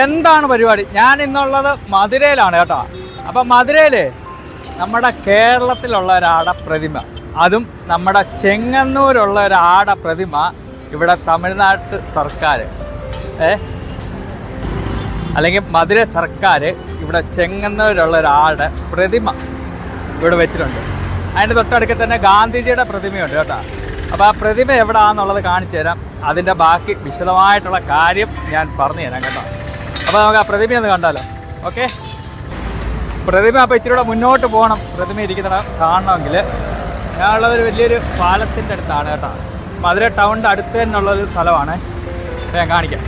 എന്താണ് പരിപാടി? ഞാൻ ഇന്നുള്ളത് മധുരയിലാണ് കേട്ടോ. അപ്പം മധുരയിൽ നമ്മുടെ കേരളത്തിലുള്ള ഒരാട പ്രതിമ, അതും നമ്മുടെ ചെങ്ങന്നൂരുള്ള ഒരാട പ്രതിമ ഇവിടെ തമിഴ്നാട്ട് സർക്കാർ അല്ലെങ്കിൽ മധുര സർക്കാർ ഇവിടെ ചെങ്ങന്നൂരുള്ള ഒരാളുടെ പ്രതിമ ഇവിടെ വെച്ചിട്ടുണ്ട്. അതിൻ്റെ തൊട്ടടുക്ക് തന്നെ ഗാന്ധിജിയുടെ പ്രതിമയുണ്ട് കേട്ടോ. അപ്പോൾ ആ പ്രതിമ എവിടെയാണെന്നുള്ളത് കാണിച്ചു തരാം. അതിൻ്റെ ബാക്കി വിശദമായിട്ടുള്ള കാര്യം ഞാൻ പറഞ്ഞു തരാം കേട്ടോ. അപ്പോൾ നമുക്ക് ആ പ്രതിമയൊന്ന് കണ്ടാലോ. ഓക്കെ, പ്രതിമ അപ്പോൾ ഇച്ചിരി കൂടെ മുന്നോട്ട് പോകണം. പ്രതിമ ഇരിക്കുന്ന കാണണമെങ്കിൽ ഞാനുള്ളതൊരു വലിയൊരു പാലത്തിൻ്റെ അടുത്താണ് കേട്ടോ. മധുര ടൗണിൻ്റെ അടുത്ത് തന്നെയുള്ളൊരു സ്ഥലമാണ്. അപ്പോൾ ഞാൻ കാണിക്കാം.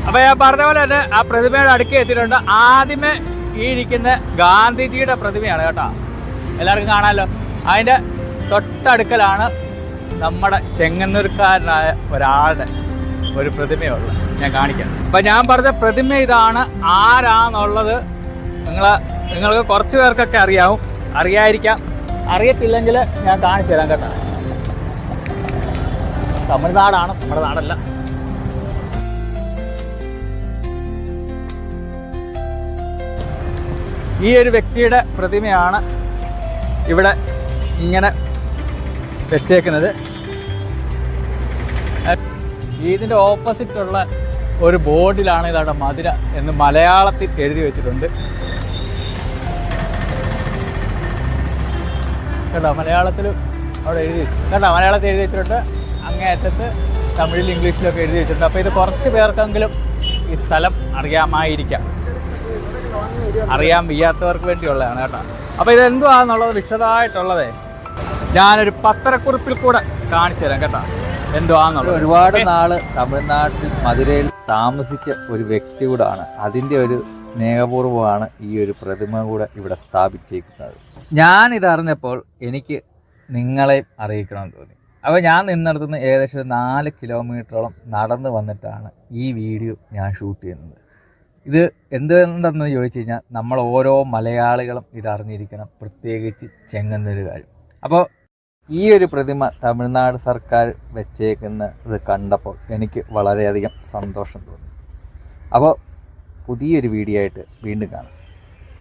അപ്പോൾ ഞാൻ പറഞ്ഞ പോലെ തന്നെ ആ പ്രതിമയുടെ അടുക്ക് എത്തിയിട്ടുണ്ട്. ആദ്യമേ ഈ ഇരിക്കുന്ന ഗാന്ധിജിയുടെ പ്രതിമയാണ് കേട്ടോ. എല്ലാവർക്കും കാണാമല്ലോ. അതിൻ്റെ തൊട്ടടുക്കലാണ് നമ്മുടെ ചെങ്ങന്നൂർക്കാരനായ ഒരാളുടെ ഒരു പ്രതിമയുള്ളത്. ഞാൻ കാണിക്കാം. അപ്പം ഞാൻ പറഞ്ഞ പ്രതിമ ഇതാണ്. ആരാന്നുള്ളത് നിങ്ങൾക്ക് കുറച്ച് പേർക്കൊക്കെ അറിയായിരിക്കാം. അറിയത്തില്ലെങ്കിൽ ഞാൻ കാണിച്ചു തരാം കേട്ടോ. തമിഴ്നാടാണ്, നമ്മുടെ നാടല്ല. ഈ ഒരു വ്യക്തിയുടെ പ്രതിമയാണ് ഇവിടെ ഇങ്ങനെ വെച്ചേക്കുന്നത്. ഇതിൻ്റെ ഓപ്പോസിറ്റുള്ള ഒരു ബോർഡിലാണ് ഇതവിടെ മധുര എന്ന് മലയാളത്തിൽ എഴുതി വെച്ചിട്ടുണ്ട് കേട്ടോ. മലയാളത്തിൽ അവിടെ മലയാളത്തിൽ എഴുതി വെച്ചിട്ടുണ്ട്. അങ്ങേയറ്റത്ത് തമിഴിൽ ഇംഗ്ലീഷിലൊക്കെ എഴുതി വെച്ചിട്ടുണ്ട്. അപ്പോൾ ഇത് കുറച്ച് പേർക്കെങ്കിലും ഈ സ്ഥലം അറിയാൻ വയ്യാത്തവർക്ക് വേണ്ടിയുള്ളതാണ് കേട്ടോ. അപ്പോൾ ഇതെന്തുവാന്നുള്ളത് വിശദമായിട്ടുള്ളത് ഞാനൊരു പത്രക്കുറിപ്പിൽ കൂടെ കാണിച്ചു തരാം കേട്ടോ. എന്തുവാന്നുള്ളത് ഒരുപാട് നാള് തമിഴ്നാട്ടിൽ മധുരയിൽ താമസിച്ച ഒരു വ്യക്തി കൂടാണ്. അതിൻ്റെ ഒരു സ്നേഹപൂർവ്വമാണ് ഈ ഒരു പ്രതിമ കൂടെ ഇവിടെ സ്ഥാപിച്ചിരിക്കുന്നത്. ഞാനിതറിഞ്ഞപ്പോൾ എനിക്ക് നിങ്ങളെ അറിയിക്കണമെന്ന് തോന്നി. അപ്പോൾ ഞാൻ നിന്നിടത്തുനിന്ന് ഏകദേശം 4 കിലോമീറ്ററോളം നടന്നു വന്നിട്ടാണ് ഈ വീഡിയോ ഞാൻ ഷൂട്ട് ചെയ്യുന്നത്. ഇത് എന്തുകൊണ്ടെന്ന് ചോദിച്ചു കഴിഞ്ഞാൽ നമ്മൾ ഓരോ മലയാളികളും ഇതറിഞ്ഞിരിക്കണം, പ്രത്യേകിച്ച് ചെങ്ങന്നൂരുകാർ. അപ്പോൾ ഈ ഒരു പ്രതിമ തമിഴ്നാട് സർക്കാർ വെച്ചേക്കുന്നത് കണ്ടപ്പോൾ എനിക്ക് വളരെയധികം സന്തോഷം തോന്നി. അപ്പോൾ പുതിയൊരു വീഡിയോ ആയിട്ട് വീണ്ടും കാണാം.